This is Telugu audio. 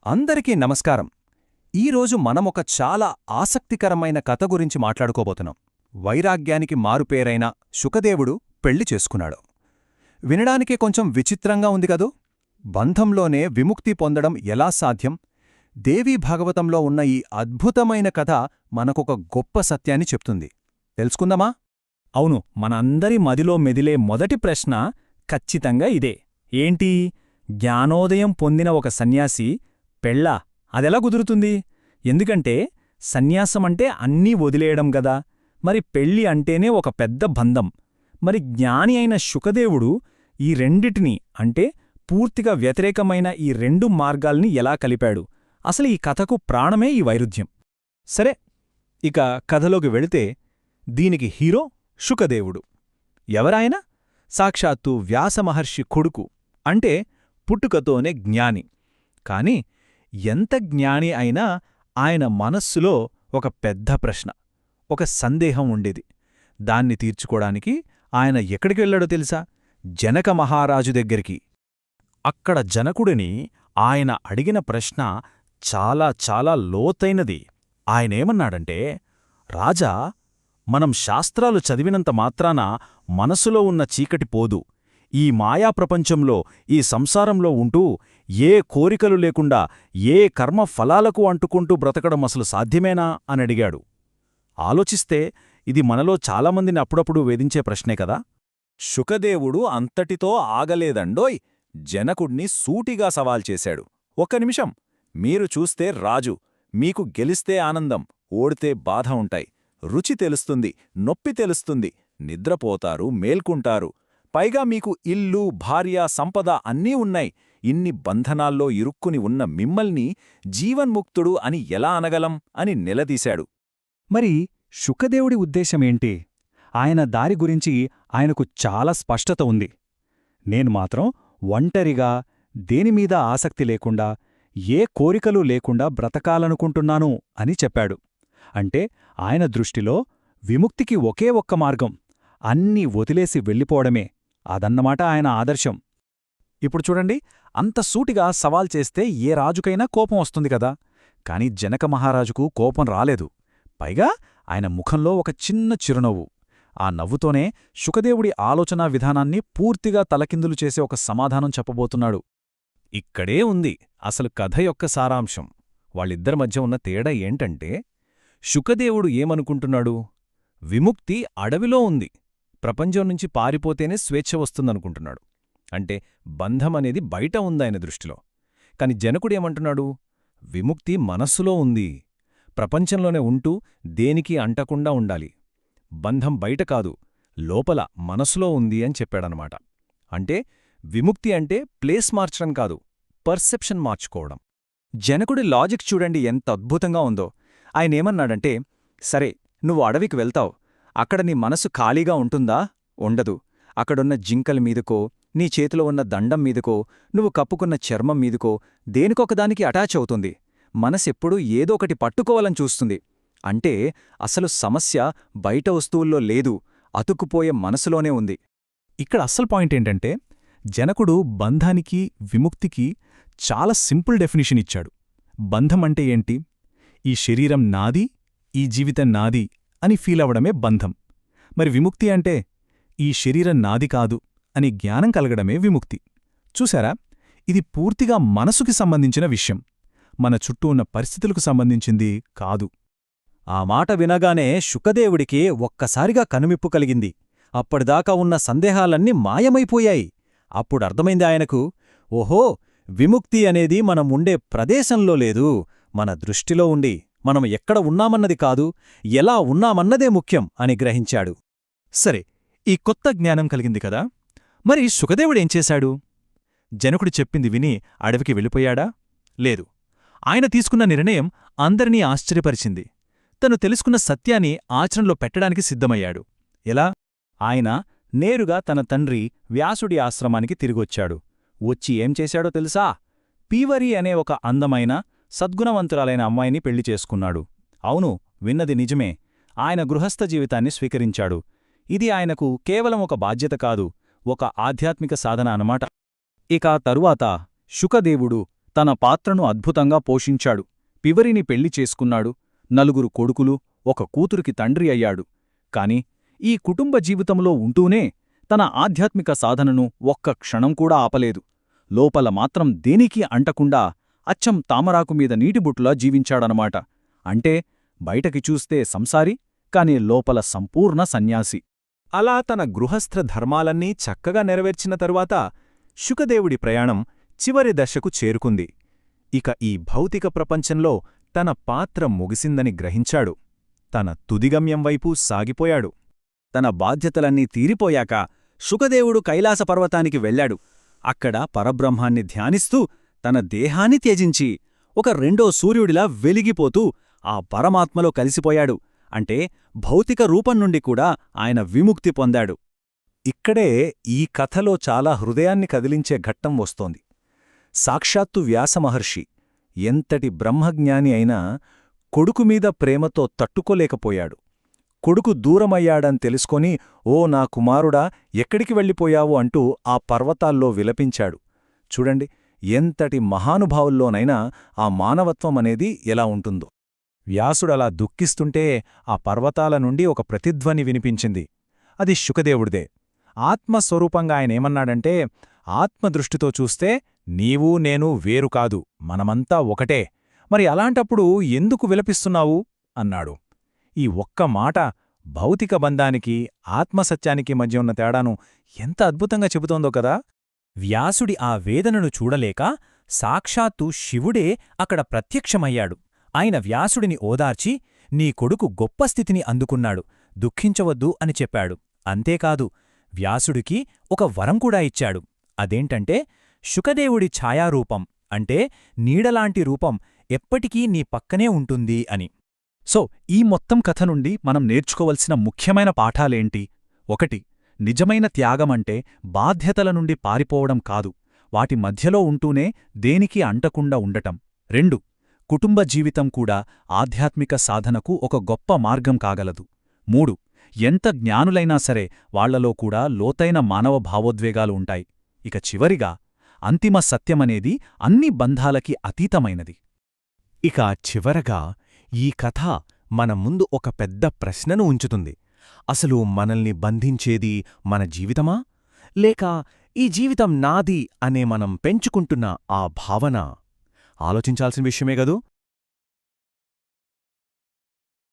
అందరికీ నమస్కారం. ఈరోజు మనమొక చాలా ఆసక్తికరమైన కథ గురించి మాట్లాడుకోబోతున్నాం. వైరాగ్యానికి మారుపేరైన శుకదేవుడు పెళ్లి చేసుకున్నాడు. వినడానికే కొంచెం విచిత్రంగా ఉంది కదూ? బంధంలోనే విముక్తి పొందడం ఎలా సాధ్యం? దేవీ భాగవతంలో ఉన్న ఈ అద్భుతమైన కథ మనకొక గొప్ప సత్యాన్ని చెప్తుంది. తెలుసుకుందామా? అవును, మనందరి మదిలో మెదిలే మొదటి ప్రశ్న ఖచ్చితంగా ఇదే. ఏంటి? జ్ఞానోదయం పొందిన ఒక సన్యాసి పెళ్ళా? అదెలా కుదురుతుంది? ఎందుకంటే సన్యాసమంటే అన్నీ వదిలేయడం గదా. మరి పెళ్ళి అంటేనే ఒక పెద్ద బంధం. మరి జ్ఞాని అయిన శుకదేవుడు ఈ రెండిటినీ, అంటే పూర్తిగా వ్యతిరేకమైన ఈ రెండు మార్గాల్ని ఎలా కలిపాడు? అసలు ఈ కథకు ప్రాణమే ఈ వైరుధ్యం. సరే, ఇక కథలోకి వెళితే దీనికి హీరో శుకదేవుడు. ఎవరాయన? సాక్షాత్తు వ్యాసమహర్షి కొడుకు, అంటే పుట్టుకతోనే జ్ఞాని. కాని ఎంత జ్ఞాని అయినా ఆయన మనస్సులో ఒక పెద్ద ప్రశ్న, ఒక సందేహం ఉండేది. దాన్ని తీర్చుకోడానికి ఆయన ఎక్కడికి వెళ్ళాడో తెలుసా? జనక మహారాజు దగ్గరికి. అక్కడ జనకుడిని ఆయన అడిగిన ప్రశ్న చాలా చాలా లోతైనది. ఆయనేమన్నాడంటే, రాజా, మనం శాస్త్రాలు చదివినంత మాత్రాన మనసులో ఉన్న చీకటి పోదు. ఈ మాయాప్రపంచంలో, ఈ సంసారంలో ఉంటూ ఏ కోరికలు లేకుండా ఏ కర్మ ఫలాలకు అంటుకుంటూ బ్రతకడం అసలు సాధ్యమేనా అని అడిగాడు. ఆలోచిస్తే ఇది మనలో చాలామందిని అప్పుడప్పుడు వేధించే ప్రశ్నే కదా. శుకదేవుడు అంతటితో ఆగలేదండోయ్. జనకుణ్ణి సూటిగా సవాల్ చేశాడు. ఒక్క నిమిషం, మీరు చూస్తే రాజు, మీకు గెలిస్తే ఆనందం, ఓడితే బాధ ఉంటాయి. రుచి తెలుస్తుంది, నొప్పి తెలుస్తుంది, నిద్రపోతారు, మేల్కుంటారు. పైగా మీకు ఇల్లు, భార్య, సంపద అన్నీ ఉన్నాయి. ఇన్ని బంధనాల్లో ఇరుక్కుని ఉన్న మిమ్మల్ని జీవన్ముక్తుడు అని ఎలా అనగలం అని నిలదీశాడు. మరి శుకదేవుడి ఉద్దేశమేంటి? ఆయన దారి గురించి ఆయనకు చాలా స్పష్టత ఉంది. నేను మాత్రం ఒంటరిగా, దేనిమీద ఆసక్తి లేకుండా, ఏ కోరికలు లేకుండా బ్రతకాలనుకుంటున్నాను అని చెప్పాడు. అంటే ఆయన దృష్టిలో విముక్తికి ఒకే ఒక్క మార్గం, అన్నీ వదిలేసి వెళ్ళిపోవడమే. అదన్నమాట ఆయన ఆదర్శం. ఇప్పుడు చూడండి, అంత సూటిగా సవాల్ చేస్తే ఏ రాజుకైనా కోపం వస్తుంది కదా. కాని జనక మహారాజుకు కోపం రాలేదు. పైగా ఆయన ముఖంలో ఒక చిన్న చిరునవ్వు. ఆ నవ్వుతోనే శుకదేవుడి ఆలోచనా విధానాన్ని పూర్తిగా తలకిందులు చేసే ఒక సమాధానం చెప్పబోతున్నాడు. ఇక్కడే ఉంది అసలు కథ యొక్క సారాంశం. వాళ్ళిద్దరి మధ్య ఉన్న తేడా ఏంటంటే, శుకదేవుడు ఏమనుకుంటున్నాడు? విముక్తి అడవిలో ఉంది, ప్రపంచం నుంచి పారిపోతేనే స్వేచ్ఛ వస్తుందనుకుంటున్నాడు. అంటే బంధమనేది బయట ఉందాయన దృష్టిలో. కాని జనకుడేమంటున్నాడు? విముక్తి మనస్సులో ఉంది, ప్రపంచంలోనే ఉంటూ దేనికి అంటకుండా ఉండాలి. బంధం బయట కాదు, లోపల మనసులో ఉంది అని చెప్పాడనమాట. అంటే విముక్తి అంటే ప్లేస్ మార్చడం కాదు, పర్సెప్షన్ మార్చుకోవడం. జనకుడి లాజిక్ చూడండి ఎంత అద్భుతంగా ఉందో. ఆయనేమన్నాడంటే, సరే, నువ్వు అడవికి వెళ్తావు, అక్కడ నీ మనసు ఖాళీగా ఉంటుందా? ఉండదు. అక్కడున్న జింకల మీదకో, నీ చేతిలో ఉన్న దండం మీదకో, నువ్వు కప్పుకున్న చర్మం మీదకో దేనికొకదానికి అటాచ్ అవుతుంది. మనసెప్పుడూ ఏదో ఒకటి పట్టుకోవాలని చూస్తుంది. అంటే అసలు సమస్య బయట వస్తువుల్లో లేదు, అతుక్కుపోయే మనసులోనే ఉంది. ఇక్కడ అస్సలు పాయింట్ ఏంటంటే, జనకుడు బంధానికి, విముక్తికి చాలా సింపుల్ డెఫినిషన్ ఇచ్చాడు. బంధమంటే ఏంటి? ఈ శరీరం నాది, ఈ జీవితం నాది అని ఫీలవడమే బంధం. మరి విముక్తి అంటే ఈ శరీరం నాది కాదు అని జ్ఞానం కలగడమే విముక్తి. చూశారా? ఇది పూర్తిగా మనసుకి సంబంధించిన విషయం, మన చుట్టూ ఉన్న పరిస్థితులకు సంబంధించింది కాదు. ఆ మాట వినగానే శుకదేవుడికి ఒక్కసారిగా కనుమిప్పు కలిగింది. అప్పటిదాకా ఉన్న సందేహాలన్నీ మాయమైపోయాయి. అప్పుడర్థమైంది ఆయనకు, ఓహో, విముక్తి అనేది మనం ఉండే ప్రదేశంలో లేదు, మన దృష్టిలో ఉండి, మనం ఎక్కడ ఉన్నామన్నది కాదు, ఎలా ఉన్నామన్నదే ముఖ్యం అని గ్రహించాడు. సరే, ఈ కొత్త జ్ఞానం కలిగింది కదా. మరి శుకదేవుడేం చేశాడు? జనకుడు చెప్పింది విని అడవికి వెళ్ళిపోయాడా? లేదు. ఆయన తీసుకున్న నిర్ణయం అందరినీ ఆశ్చర్యపరిచింది. తను తెలుసుకున్న సత్యాన్ని ఆచరణలో పెట్టడానికి సిద్ధమయ్యాడు. ఎలా? ఆయన నేరుగా తన తండ్రి వ్యాసుడి ఆశ్రమానికి తిరిగొచ్చాడు. వచ్చి ఏం చేశాడో తెలుసా? పీవరి అనే ఒక అందమైన, సద్గుణవంతురాలైన అమ్మాయిని పెళ్లి చేసుకున్నాడు. అవును, విన్నది నిజమే. ఆయన గృహస్థ జీవితాన్ని స్వీకరించాడు. ఇది ఆయనకు కేవలం ఒక బాధ్యత కాదు, ఒక ఆధ్యాత్మిక సాధన అన్నమాట. ఇక తరువాత శుకదేవుడు తన పాత్రను అద్భుతంగా పోషించాడు. పివరిని పెళ్లి చేసుకున్నాడు. 4 కొడుకులు, 1 కూతురికి తండ్రి అయ్యాడు. కాని ఈ కుటుంబ జీవితంలో ఉంటూనే తన ఆధ్యాత్మిక సాధనను ఒక్క క్షణం కూడా ఆపలేదు. లోపల మాత్రం దేనికీ అంటకుండా అచ్చం తామరాకుమీద నీటిబుట్టులా జీవించాడనమాట. అంటే బయటకి చూస్తే సంసారి, కాని లోపల సంపూర్ణ సన్యాసి. అలా తన గృహస్థ ధర్మాలన్నీ చక్కగా నెరవేర్చిన తరువాత శుకదేవుడి ప్రయాణం చివరి దశకు చేరుకుంది. ఇక ఈ భౌతిక ప్రపంచంలో తన పాత్ర ముగిసిందని గ్రహించాడు. తన తుదిగమ్యం వైపు సాగిపోయాడు. తన బాధ్యతలన్నీ తీరిపోయాక శుకదేవుడు కైలాసపర్వతానికి వెళ్ళాడు. అక్కడ పరబ్రహ్మాన్ని ధ్యానిస్తూ తన దేహాన్ని త్యజించి ఒక రెండో సూర్యుడిలా వెలిగిపోతూ ఆ పరమాత్మలో కలిసిపోయాడు. అంటే భౌతిక రూపం నుండి కూడా ఆయన విముక్తి పొందాడు. ఇక్కడే ఈ కథలో చాలా హృదయాన్ని కదిలించే ఘట్టం వస్తోంది. సాక్షాత్తు వ్యాసమహర్షి ఎంతటి బ్రహ్మజ్ఞాని అయినా కొడుకుమీద ప్రేమతో తట్టుకోలేకపోయాడు. కొడుకు దూరమయ్యాడని తెలుసుకొని, ఓ నా కుమారుడా, ఎక్కడికి వెళ్ళిపోయావు అంటూ ఆ పర్వతాల్లో విలపించాడు. చూడండి, ఎంతటి మహానుభావుల్లోనైనా ఆ మానవత్వమనేది ఎలా ఉంటుందో. వ్యాసుడలా దుఃఖిస్తుంటే ఆ పర్వతాల నుండి ఒక ప్రతిధ్వని వినిపించింది. అది శుకదేవుడిదే. ఆత్మస్వరూపంగా ఆయనేమన్నాడంటే, ఆత్మదృష్టితో చూస్తే నీవూ నేను వేరు కాదు, మనమంతా ఒకటే. మరి అలాంటప్పుడు ఎందుకు విలపిస్తున్నావు అన్నాడు. ఈ ఒక్క మాట భౌతిక బంధానికి, ఆత్మసత్యానికి మధ్య ఉన్న తేడాను ఎంత అద్భుతంగా చెబుతోందో కదా. వ్యాసుడి ఆ వేదనను చూడలేక సాక్షాత్తు శివుడే అక్కడ ప్రత్యక్షమయ్యాడు. ఆయన వ్యాసుడిని ఓదార్చి, నీ కొడుకు గొప్ప స్థితిని అందుకున్నాడు, దుఃఖించవద్దు అని చెప్పాడు. అంతేకాదు, వ్యాసుడికి ఒక వరం కూడా ఇచ్చాడు. అదేంటంటే, శుకదేవుడి ఛాయారూపం, అంటే నీడలాంటి రూపం ఎప్పటికీ నీ పక్కనే ఉంటుంది అని. సో ఈ మొత్తం కథ నుండి మనం నేర్చుకోవలసిన ముఖ్యమైన పాఠాలేంటి? 1. నిజమైన త్యాగమంటే బాధ్యతల నుండి పారిపోవడం కాదు, వాటి మధ్యలో ఉంటూనే దేనికి అంటకుండా ఉండటం. 2. కుటుంబ జీవితం కూడా ఆధ్యాత్మిక సాధనకు ఒక గొప్ప మార్గం కాగలదు. 3. ఎంత జ్ఞానులైనా సరే వాళ్లలో కూడా లోతైన మానవ భావోద్వేగాలు ఉంటాయి. ఇక చివరిగా, అంతిమ సత్యమనేది అన్ని బంధాలకి అతీతమైనది. ఇక చివరగా ఈ కథ మన ముందు ఒక పెద్ద ప్రశ్నను ఉంచుతుంది. అసలు మనల్ని బంధించేది మన జీవితమా, లేక ఈ జీవితం నాది అనే మనం పెంచుకుంటున్న ఆ భావన? ఆలోచించాల్సిన విషయమే గదూ.